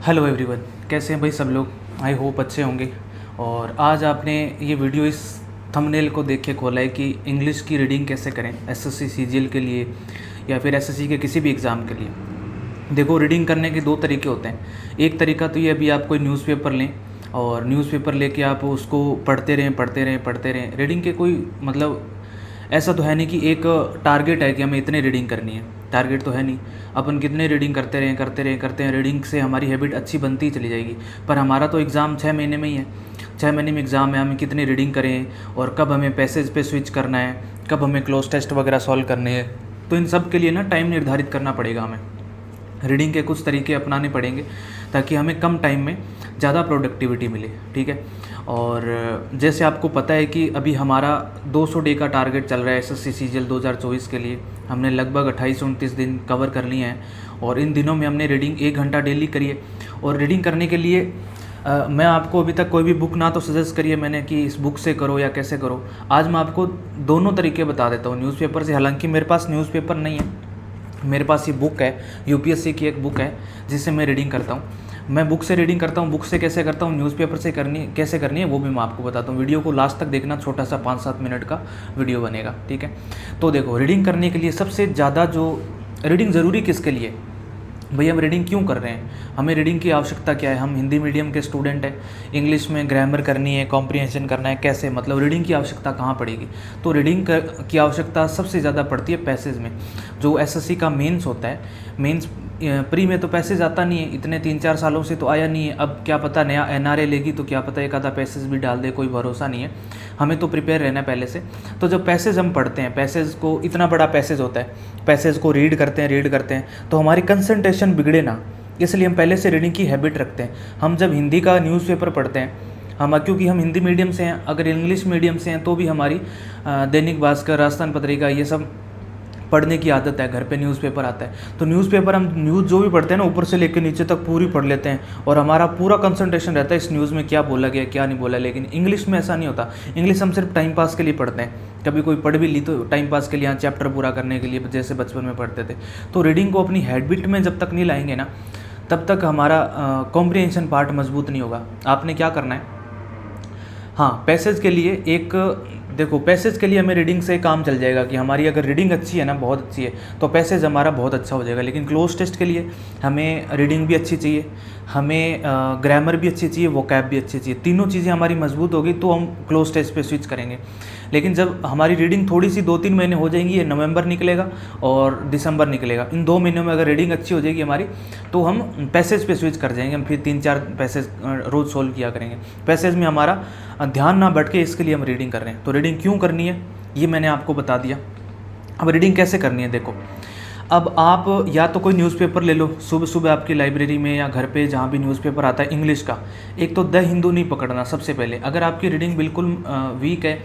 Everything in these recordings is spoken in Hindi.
हेलो एवरीवन, कैसे हैं भाई सब लोग। आई होप अच्छे होंगे। और आज आपने ये वीडियो इस थंबनेल को देख के खोला है कि इंग्लिश की रीडिंग कैसे करें एसएससी सीजीएल के लिए या फिर एसएससी के किसी भी एग्ज़ाम के लिए। देखो, रीडिंग करने के दो तरीके होते हैं। एक तरीका तो ये, अभी आप कोई न्यूज़पेपर लें और न्यूज़पेपर लेके आप उसको पढ़ते रहें। रीडिंग के कोई मतलब ऐसा तो है नहीं कि एक टारगेट है कि हमें इतने रीडिंग करनी है, टारगेट तो है नहीं। अपन कितने रीडिंग करते हैं, रीडिंग से हमारी हैबिट अच्छी बनती ही चली जाएगी। पर हमारा तो एग्ज़ाम 6 महीने में ही है, 6 महीने में एग्ज़ाम है। हमें कितनी रीडिंग करें और कब हमें पैसेज पे स्विच करना है, कब हमें क्लोज टेस्ट वगैरह सॉल्व करने हैं, तो इन सब के लिए ना टाइम निर्धारित करना पड़ेगा। हमें रीडिंग के कुछ तरीके अपनाने पड़ेंगे ताकि हमें कम टाइम में ज़्यादा प्रोडक्टिविटी मिले, ठीक है। और जैसे आपको पता है कि अभी हमारा 200 डे का टारगेट चल रहा है एसएससी सीजीएल 2024 के लिए। हमने लगभग 28-29 दिन कवर कर लिए हैं और इन दिनों में हमने रीडिंग 1 घंटा डेली करी है। और रीडिंग करने के लिए मैं आपको अभी तक कोई भी बुक ना तो सजेस्ट करिए मैंने कि इस बुक से करो या कैसे करो। आज मैं आपको दोनों तरीके बता देता हूँ न्यूज़पेपर से। हालांकि मेरे पास न्यूज़पेपर नहीं है, मेरे पास ये बुक है, यूपीएससी की एक बुक है जिससे मैं रीडिंग करता हूँ। मैं बुक से रीडिंग करता हूँ। बुक से कैसे करता हूँ, न्यूज़पेपर से कैसे करनी है वो भी मैं आपको बताता हूँ। वीडियो को लास्ट तक देखना, छोटा सा 5-7 मिनट का वीडियो बनेगा, ठीक है। तो देखो, रीडिंग करने के लिए सबसे ज़्यादा जो रीडिंग ज़रूरी किसके लिए, भैया हम रीडिंग क्यों कर रहे हैं, हमें रीडिंग की आवश्यकता क्या है। हम हिंदी मीडियम के स्टूडेंट हैं, इंग्लिश में ग्रामर करनी है, कॉम्प्रिहेंशन करना है, कैसे मतलब रीडिंग की आवश्यकता कहाँ पड़ेगी। तो रीडिंग की आवश्यकता सबसे ज़्यादा पड़ती है पैसेज में। जो एसएससी का मेंस होता है, मेंस प्री में तो पैसेज आता नहीं है, इतने 3-4 सालों से तो आया नहीं है। अब क्या पता नया एनआरए लेगी तो क्या पता एक आधा पैसेज भी डाल दे, कोई भरोसा नहीं है। हमें तो प्रिपेयर रहना है पहले से। तो जब पैसेज हम पढ़ते हैं, पैसेज को, इतना बड़ा पैसेज होता है, पैसेज को रीड करते हैं तो हमारी कंसंट्रेशन बिगड़े ना, इसलिए हम पहले से रीडिंग की हैबिट रखते हैं। हम जब हिंदी का न्यूज़पेपर पढ़ते हैं, हम क्योंकि हम हिंदी मीडियम से हैं, अगर इंग्लिश मीडियम से हैं तो भी हमारी दैनिक भास्कर, राजस्थान पत्रिका, ये सब पढ़ने की आदत है। घर पे न्यूज़पेपर आता है तो न्यूज़पेपर हम न्यूज़ जो भी पढ़ते हैं ना, ऊपर से लेकर नीचे तक पूरी पढ़ लेते हैं और हमारा पूरा कंसंट्रेशन रहता है इस न्यूज़ में क्या बोला गया क्या नहीं बोला। लेकिन इंग्लिश में ऐसा नहीं होता। इंग्लिश हम सिर्फ टाइम पास के लिए पढ़ते हैं, कभी कोई पढ़ भी ली तो टाइम पास के लिए, यहाँ चैप्टर पूरा करने के लिए, जैसे बचपन में पढ़ते थे। तो रीडिंग को अपनी हैबिट में जब तक नहीं लाएंगे ना, तब तक हमारा कॉम्प्रिहेंशन पार्ट मजबूत नहीं होगा। आपने क्या करना है, हाँ, पैसेज के लिए एक, देखो पैसेज के लिए हमें रीडिंग से काम चल जाएगा कि हमारी अगर रीडिंग अच्छी है ना, बहुत अच्छी है, तो पैसेज हमारा बहुत अच्छा हो जाएगा। लेकिन क्लोज टेस्ट के लिए हमें रीडिंग भी अच्छी चाहिए, हमें ग्रामर भी अच्छी चाहिए, वोकैब भी अच्छी चाहिए। तीनों चीज़ें हमारी मजबूत होगी तो हम क्लोज टेस्ट पे स्विच करेंगे। लेकिन जब हमारी रीडिंग थोड़ी सी 2-3 महीने हो जाएंगी, ये नवंबर निकलेगा और दिसंबर निकलेगा, इन 2 महीनों में अगर रीडिंग अच्छी हो जाएगी हमारी, तो हम पैसेज पे स्विच कर जाएंगे। हम फिर 3-4 पैसेज रोज़ सोल्व किया करेंगे। पैसेज में हमारा ध्यान ना भटके, इसके लिए हम रीडिंग कर रहे हैं। तो रीडिंग क्यों करनी है ये मैंने आपको बता दिया। अब रीडिंग कैसे करनी है, देखो, अब आप या तो कोई न्यूज़पेपर ले लो, सुबह सुबह आपकी लाइब्रेरी में या घर पे जहाँ भी न्यूज़पेपर आता है इंग्लिश का, एक तो द हिंदू नहीं पकड़ना सबसे पहले। अगर आपकी रीडिंग बिल्कुल वीक है,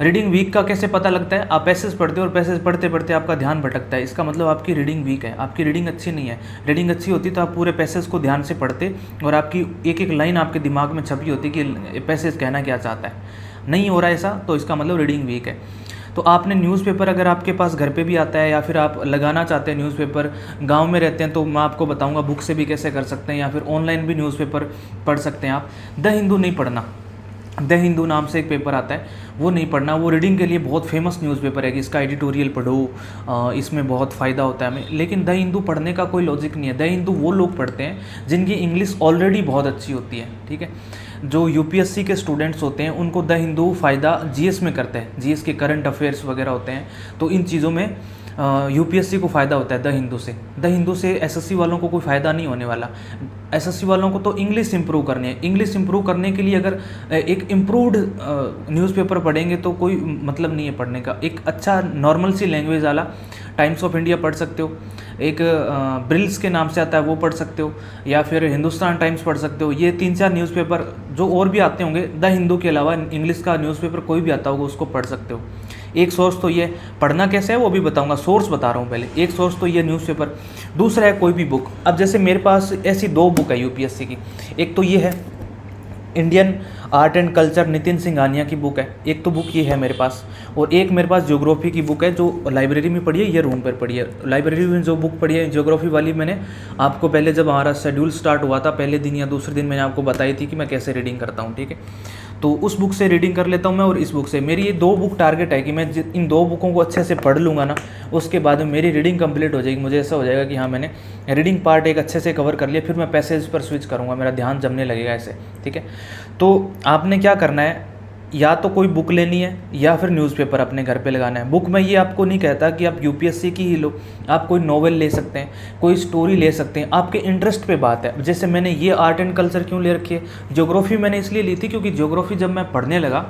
रीडिंग वीक का कैसे पता लगता है, आप पैसेज पढ़ते हो और पैसेज पढ़ते पढ़ते आपका ध्यान भटकता है, इसका मतलब आपकी रीडिंग वीक है, आपकी रीडिंग अच्छी नहीं है। रीडिंग अच्छी होती तो आप पूरे पैसेज को ध्यान से पढ़ते और आपकी एक एक लाइन आपके दिमाग में छपी होती कि पैसेज कहना क्या चाहता है। नहीं हो रहा है ऐसा, तो इसका मतलब रीडिंग वीक है। तो आपने न्यूज़पेपर, अगर आपके पास घर पे भी आता है या फिर आप लगाना चाहते हैं न्यूज़पेपर, गांव में रहते हैं, तो मैं आपको बताऊंगा बुक से भी कैसे कर सकते हैं या फिर ऑनलाइन भी न्यूज़पेपर पढ़ सकते हैं आप। द हिंदू नहीं पढ़ना, द हिंदू नाम से एक पेपर आता है, वो नहीं पढ़ना। वो रीडिंग के लिए बहुत फेमस न्यूज़पेपर है कि इसका एडिटोरियल पढ़ो, इसमें बहुत फ़ायदा होता है हमें। लेकिन द हिंदू पढ़ने का कोई लॉजिक नहीं है। द हिंदू वो लोग पढ़ते हैं जिनकी इंग्लिश ऑलरेडी बहुत अच्छी होती है, ठीक है। जो यूपीएससी के स्टूडेंट्स होते हैं उनको द हिंदू फ़ायदा जीएस में करते हैं, जीएस के करंट अफेयर्स वगैरह होते हैं, तो इन चीज़ों में यूपीएससी को फ़ायदा होता है द हिंदू से। द हिंदू से एसएससी वालों को कोई फ़ायदा नहीं होने वाला। एसएससी वालों को तो इंग्लिश इंप्रूव करनी है। इंग्लिश इंप्रूव करने के लिए अगर एक इम्प्रूव्ड न्यूज़पेपर पढ़ेंगे तो कोई मतलब नहीं है पढ़ने का। एक अच्छा नॉर्मल सी लैंग्वेज वाला टाइम्स ऑफ इंडिया पढ़ सकते हो, एक ब्रिल्स के नाम से आता है वो पढ़ सकते हो, या फिर हिंदुस्तान टाइम्स पढ़ सकते हो। ये 3-4 न्यूज़पेपर जो और भी आते होंगे द हिंदू के अलावा, इंग्लिश का न्यूज़पेपर कोई भी आता होगा उसको पढ़ सकते हो। एक सोर्स तो ये, पढ़ना कैसे है वो भी बताऊंगा, सोर्स बता रहा हूँ पहले। एक सोर्स तो ये न्यूज़पेपर, दूसरा है कोई भी बुक। अब जैसे मेरे पास ऐसी 2 बुक है यूपीएससी की। एक तो ये है Indian art and culture Nitin Singhania की बुक है, एक तो बुक ये है मेरे पास, और एक मेरे पास ज्योग्राफी की बुक है जो लाइब्रेरी में पढ़ी है, ये रूम पर पढ़ी है। लाइब्रेरी में जो बुक पढ़ी है ज्योग्राफी वाली, मैंने आपको पहले जब हमारा शेड्यूल स्टार्ट हुआ था पहले दिन या दूसरे दिन मैंने आपको बताई थी कि मैं कैसे रीडिंग करता हूँ, ठीक है। तो उस बुक से रीडिंग कर लेता हूँ मैं, और इस बुक से मेरी ये 2 बुक टारगेट है कि मैं इन 2 बुकों को अच्छे से पढ़ लूँगा ना, उसके बाद में मेरी रीडिंग कंप्लीट हो जाएगी। मुझे ऐसा हो जाएगा कि हाँ मैंने रीडिंग पार्ट एक अच्छे से कवर कर लिया, फिर मैं पैसेज पर स्विच करूँगा, मेरा ध्यान जमने लगेगा ऐसे, ठीक है। तो आपने क्या करना है, या तो कोई बुक लेनी है या फिर न्यूज़पेपर अपने घर पे लगाना है। बुक में ये आपको नहीं कहता कि आप यूपीएससी की ही लो, आप कोई नॉवेल ले सकते हैं, कोई स्टोरी ले सकते हैं, आपके इंटरेस्ट पे बात है। जैसे मैंने ये आर्ट एंड कल्चर क्यों ले रखी है, ज्योग्राफी मैंने इसलिए ली थी क्योंकि ज्योग्राफी जब मैं पढ़ने लगा,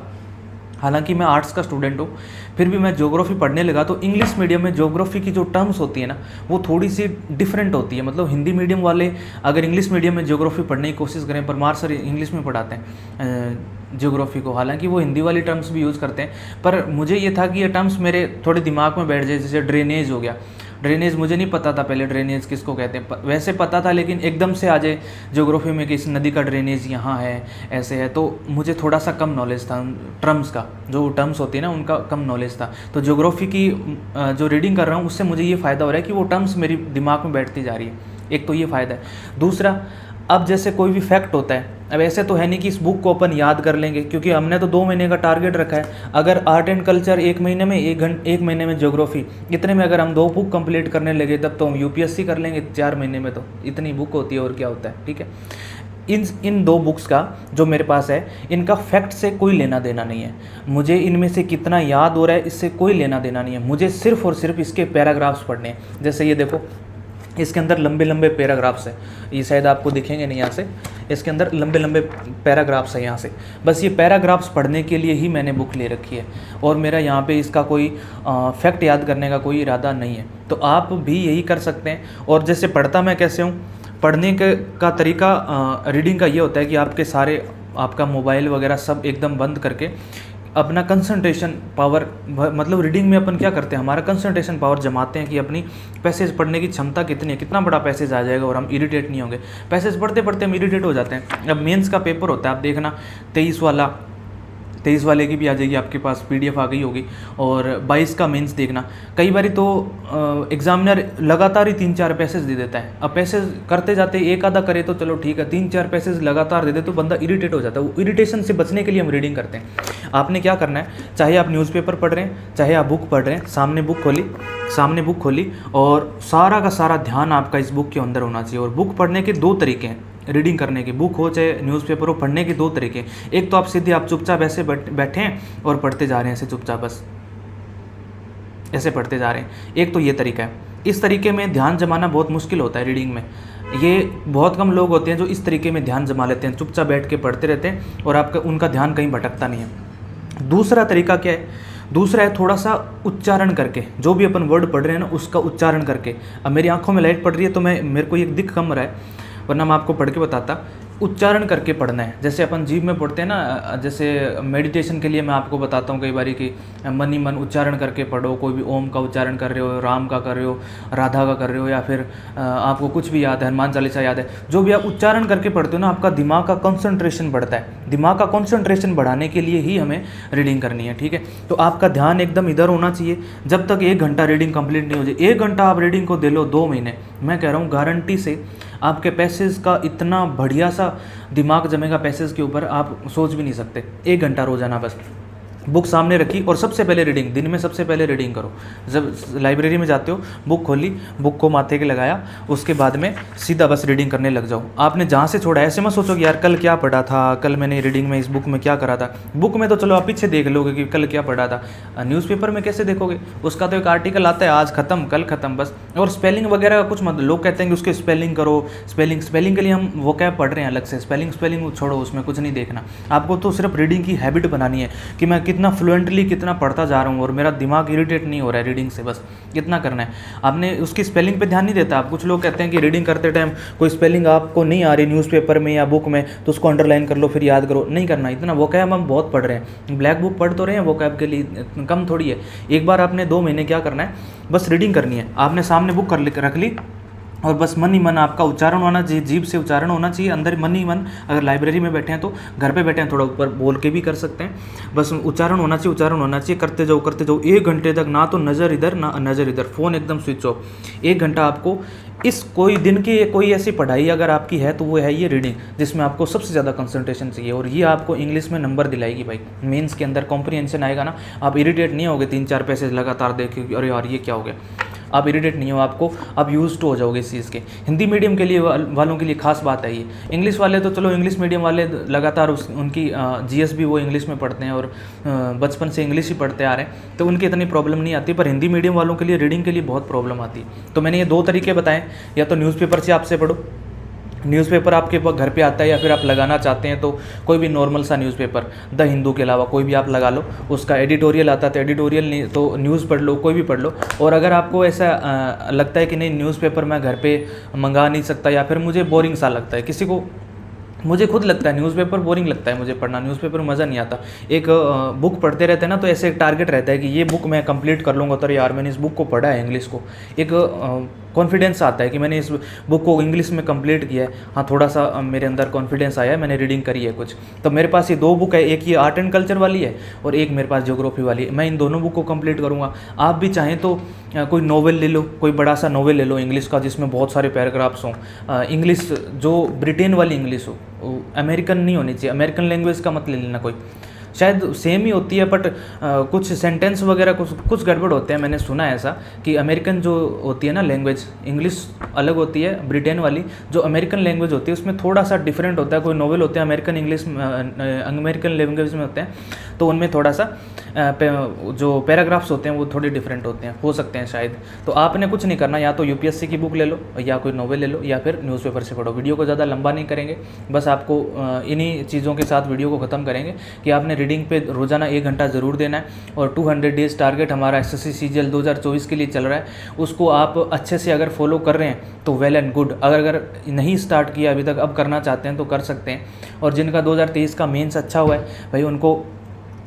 हालांकि मैं आर्ट्स का स्टूडेंट हूँ, फिर भी मैं ज्योग्राफी पढ़ने लगा तो इंग्लिश मीडियम में ज्योग्राफी की जो टर्म्स होती है ना वो थोड़ी सी डिफरेंट होती है। मतलब हिंदी मीडियम वाले अगर इंग्लिश मीडियम में ज्योग्राफी पढ़ने की कोशिश करें, परमार सर इंग्लिश में पढ़ाते हैं ज्योग्राफी को, हालांकि वो हिंदी वाली टर्म्स भी यूज़ करते हैं, पर मुझे ये था कि ये टर्म्स मेरे थोड़े दिमाग में बैठ जाए। जैसे ड्रेनेज हो गया, ड्रेनेज मुझे नहीं पता था पहले ड्रेनेज किसको कहते हैं, वैसे पता था लेकिन एकदम से आ जाए ज्योग्राफी में कि इस नदी का ड्रेनेज यहाँ है, ऐसे है, तो मुझे थोड़ा सा कम नॉलेज था टर्म्स का, जो टर्म्स होती है ना उनका कम नॉलेज था। तो ज्योग्राफी की जो रीडिंग कर रहा हूँ उससे मुझे ये फ़ायदा हो रहा है कि वो टर्म्स मेरी दिमाग में बैठती जा रही है, एक तो ये फ़ायदा है। दूसरा, अब जैसे कोई भी फैक्ट होता है, अब ऐसे तो है नहीं कि इस बुक को अपन याद कर लेंगे, क्योंकि हमने तो 2 महीने का टारगेट रखा है। अगर आर्ट एंड कल्चर 1 महीने में, 1 महीने में ज्योग्राफी, इतने में अगर हम 2 बुक कंप्लीट करने लगे तब तो हम यूपीएससी कर लेंगे 4 महीने में। तो इतनी बुक होती है और क्या होता है, ठीक है। इन 2 बुक्स का जो मेरे पास है, इनका फैक्ट से कोई लेना देना नहीं है। मुझे इनमें से कितना याद हो रहा है इससे कोई लेना देना नहीं है, मुझे सिर्फ और सिर्फ इसके पैराग्राफ्स पढ़ने हैं। जैसे ये देखो, इसके अंदर लंबे लंबे पैराग्राफ्स हैं, ये शायद आपको दिखेंगे नहीं यहाँ से, इसके अंदर लंबे लंबे पैराग्राफ्स हैं यहाँ से। बस ये पैराग्राफ्स पढ़ने के लिए ही मैंने बुक ले रखी है, और मेरा यहाँ पे इसका कोई फैक्ट याद करने का कोई इरादा नहीं है। तो आप भी यही कर सकते हैं। और जैसे पढ़ता मैं कैसे हूँ, पढ़ने का तरीका रीडिंग का ये होता है कि आपका मोबाइल वगैरह सब एकदम बंद करके अपना कंसंट्रेशन पावर, मतलब रीडिंग में अपन क्या करते हैं, हमारा कंसंट्रेशन पावर जमाते हैं कि अपनी पैसेज पढ़ने की क्षमता कितनी है, कितना बड़ा पैसेज आ जाएगा और हम इरिटेट नहीं होंगे। पैसेज पढ़ते पढ़ते हम इरिटेट हो जाते हैं। अब मेंस का पेपर होता है, आप देखना 23 वाले की भी आ जाएगी आपके पास, PDF आ गई होगी, और 22 का मेंस देखना। कई बार तो एग्जामिनर लगातार ही 3-4 पैसेज दे देता है। अब पैसेज करते जाते एक आधा करे तो चलो ठीक है, 3-4 पैसेज लगातार दे दे तो बंदा इरिटेट हो जाता है। वो इरिटेशन से बचने के लिए हम रीडिंग करते हैं। आपने क्या करना है, चाहे आप न्यूज़पेपर पढ़ रहे हैं, चाहे आप बुक पढ़ रहे हैं, सामने बुक खोली और सारा का सारा ध्यान आपका इस बुक के अंदर होना चाहिए। और बुक पढ़ने के 2 तरीके हैं रीडिंग करने के, बुक हो चाहे न्यूज़पेपर हो, पढ़ने के 2 तरीके। एक तो आप सीधे आप चुपचाप ऐसे बैठे हैं और पढ़ते जा रहे हैं, ऐसे चुपचाप बस ऐसे पढ़ते जा रहे हैं, एक तो ये तरीका है। इस तरीके में ध्यान जमाना बहुत मुश्किल होता है रीडिंग में। ये बहुत कम लोग होते हैं जो इस तरीके में ध्यान जमा लेते हैं, चुपचाप बैठ के पढ़ते रहते हैं और उनका ध्यान कहीं भटकता नहीं है। दूसरा तरीका क्या है, दूसरा है थोड़ा सा उच्चारण करके, जो भी अपन वर्ड पढ़ रहे हैं ना उसका उच्चारण करके। अब मेरी आंखों में लाइट पड़ रही है तो मेरे को ये दिख कम रहा है, वरना मैं आपको पढ़ के बताता। उच्चारण करके पढ़ना है, जैसे अपन जीव में पढ़ते हैं ना, जैसे मेडिटेशन के लिए मैं आपको बताता हूँ कई बार कि मन ही मन उच्चारण करके पढ़ो। कोई भी ओम का उच्चारण कर रहे हो, राम का कर रहे हो, राधा का कर रहे हो, या फिर आपको कुछ भी याद है, हनुमान चालीसा याद है, जो भी आप उच्चारण करके पढ़ते हो ना, आपका दिमाग का कंसंट्रेशन बढ़ता है। दिमाग का कंसंट्रेशन बढ़ाने के लिए ही हमें रीडिंग करनी है, ठीक है। तो आपका ध्यान एकदम इधर होना चाहिए जब तक 1 घंटा रीडिंग कंप्लीट नहीं हो जाए। 1 घंटा आप रीडिंग को दे लो 2 महीने, मैं कह रहा हूँ गारंटी से आपके पैसेज का इतना बढ़िया सा दिमाग जमेगा पैसेज के ऊपर, आप सोच भी नहीं सकते। 1 घंटा रोजाना बस बुक सामने रखी और सबसे पहले रीडिंग, दिन में सबसे पहले रीडिंग करो। जब लाइब्रेरी में जाते हो, बुक खोली, बुक को माथे के लगाया, उसके बाद में सीधा बस रीडिंग करने लग जाओ। आपने जहाँ से छोड़ा, ऐसे मत सोचो कि यार कल क्या पढ़ा था, कल मैंने रीडिंग में इस बुक में क्या करा था। बुक में तो चलो आप पीछे देख लोगे कि कल क्या पढ़ा था, न्यूज़पेपर में कैसे देखोगे, उसका तो एक आर्टिकल आता है, आज खत्म कल खत्म बस। और स्पेलिंग वगैरह का कुछ मत, लोग कहते हैं कि उसके स्पेलिंग करो, स्पेलिंग के लिए हम वो क्या पढ़ रहे हैं अलग से, स्पेलिंग छोड़ो, उसमें कुछ नहीं देखना। आपको तो सिर्फ रीडिंग की हैबिट बनानी है कि मैं कितना फ्लुएंटली कितना पढ़ता जा रहा हूँ और मेरा दिमाग इरिटेट नहीं हो रहा है रीडिंग से, बस इतना करना है। आपने उसकी स्पेलिंग पे ध्यान नहीं देता। आप कुछ लोग कहते हैं कि रीडिंग करते टाइम कोई स्पेलिंग आपको नहीं आ रही न्यूज़पेपर में या बुक में तो उसको अंडरलाइन कर लो फिर याद करो, नहीं करना। इतना वोकैब हम बहुत पढ़ रहे हैं, ब्लैक बुक पढ़ तो रहे हैं, वोकैब के लिए कम थोड़ी है। एक बार आपने 2 महीने क्या करना है, बस रीडिंग करनी है। आपने सामने बुक रख ली और बस मन ही मन आपका उच्चारण होना चाहिए, जीभ से उच्चारण होना चाहिए, अंदर मन ही मन। अगर लाइब्रेरी में बैठे हैं तो घर पे बैठे हैं थोड़ा ऊपर बोल के भी कर सकते हैं, बस उच्चारण होना चाहिए, उच्चारण होना चाहिए, करते जाओ 1 घंटे तक, ना तो नज़र इधर ना नज़र इधर, फ़ोन एकदम स्विच ऑफ। 1 घंटा आपको इस कोई दिन की कोई ऐसी पढ़ाई अगर आपकी है तो वो है ये रीडिंग, जिसमें आपको सबसे ज़्यादा कंसंट्रेशन चाहिए, और ये आपको इंग्लिश में नंबर दिलाएगी भाई। मेंस के अंदर कॉम्प्रिहेंशन आएगा ना, आप इरिटेट नहीं होगे 3-4 पैसेज लगातार देख के अरे यार ये क्या हो गया, आप इरिटेट नहीं हो, आपको आप यूज टू हो जाओगे इस चीज़ के। हिंदी मीडियम के लिए वालों के लिए खास बात है ये। इंग्लिश वाले तो चलो, इंग्लिश मीडियम वाले लगातार उनकी जीएस भी वो इंग्लिश में पढ़ते हैं और बचपन से इंग्लिश ही पढ़ते आ रहे हैं, तो उनकी इतनी प्रॉब्लम नहीं आती। पर हिंदी मीडियम वालों के लिए रीडिंग के लिए बहुत प्रॉब्लम आती है। तो मैंने ये 2 तरीके बताए, या तो न्यूज़पेपर से आपसे पढ़ो, न्यूज़पेपर आपके घर पे आता है, या फिर आप लगाना चाहते हैं तो कोई भी नॉर्मल सा न्यूज़पेपर, द हिंदू के अलावा कोई भी आप लगा लो, उसका एडिटोरियल आता है तो एडिटोरियल नहीं तो न्यूज़ पढ़ लो, कोई भी पढ़ लो। और अगर आपको ऐसा लगता है कि नहीं न्यूज़पेपर मैं घर पे मंगा नहीं सकता, या फिर मुझे बोरिंग सा लगता है, किसी को, मुझे खुद लगता है न्यूज़पेपर बोरिंग लगता है मुझे पढ़ना, न्यूज़पेपर में मज़ा नहीं आता। एक बुक पढ़ते रहते हैं ना, तो ऐसे एक टारगेट रहता है कि ये बुक मैं कंप्लीट कर लूँगा, तो यार मैंने इस बुक को पढ़ा है इंग्लिश को, एक कॉन्फिडेंस आता है कि मैंने इस बुक को इंग्लिश में कंप्लीट किया है। हाँ, थोड़ा सा मेरे अंदर कॉन्फिडेंस आया है, मैंने रीडिंग करी है कुछ। तो मेरे पास ये 2 बुक है, एक ये आर्ट एंड कल्चर वाली है और एक मेरे पास ज्योग्राफी वाली है। मैं इन दोनों बुक को कंप्लीट करूँगा। आप भी चाहें तो कोई नॉवेल ले लो, कोई बड़ा सा नॉवेल ले लो इंग्लिश का, जिसमें बहुत सारे पैराग्राफ्स हों। इंग्लिश जो ब्रिटेन वाली इंग्लिश हो, अमेरिकन नहीं होनी चाहिए, अमेरिकन लैंग्वेज का मत ले लेना कोई, शायद सेम ही होती है बट कुछ सेंटेंस वगैरह कुछ गड़बड़ होते हैं। मैंने सुना है ऐसा कि अमेरिकन जो होती है ना लैंग्वेज, इंग्लिश अलग होती है, ब्रिटेन वाली जो अमेरिकन लैंग्वेज होती है उसमें थोड़ा सा डिफरेंट होता है। कोई नॉवेल होते हैं अमेरिकन इंग्लिश अमेरिकन लैंग्वेज में होते हैं, तो उनमें थोड़ा सा जो पैराग्राफ्स होते हैं वो थोड़े डिफरेंट होते हैं, हो सकते हैं शायद। तो आपने कुछ नहीं करना, या तो यूपीएससी की बुक ले लो, या कोई नॉवेल ले लो, या फिर न्यूज़पेपर से पढ़ो। वीडियो को ज़्यादा लंबा नहीं करेंगे, बस आपको इन्हीं चीज़ों के साथ वीडियो को ख़त्म करेंगे कि आपने रीडिंग पे रोज़ाना 1 घंटा ज़रूर देना है। और 200 डेज़ टारगेट हमारा एसएससी सीजीएल 2024 के लिए चल रहा है, उसको आप अच्छे से अगर फॉलो कर रहे हैं तो वेल एंड गुड। अगर नहीं स्टार्ट किया अभी तक, अब करना चाहते हैं तो कर सकते हैं। और जिनका 2023 का मेंस अच्छा हुआ है भाई, उनको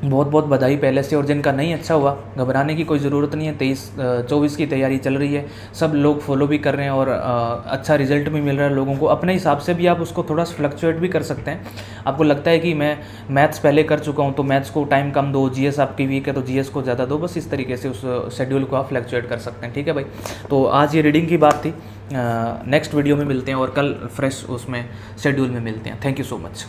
बहुत बहुत बधाई पहले से। और जिनका नहीं अच्छा हुआ, घबराने की कोई ज़रूरत नहीं है। 23-24 की तैयारी चल रही है, सब लोग फॉलो भी कर रहे हैं और अच्छा रिजल्ट भी मिल रहा है लोगों को। अपने हिसाब से भी आप उसको थोड़ा फ्लक्चुएट भी कर सकते हैं। आपको लगता है कि मैं मैथ्स पहले कर चुका हूँ तो मैथ्स को टाइम कम दो, जीएस आपकी वीक है तो जीएस को ज़्यादा दो, बस इस तरीके से उस शेड्यूल को आप फ्लक्चुएट कर सकते हैं। ठीक है भाई, तो आज ये रीडिंग की बात थी। नेक्स्ट वीडियो में मिलते हैं और कल फ्रेश उसमें शेड्यूल में मिलते हैं। Thank you so much.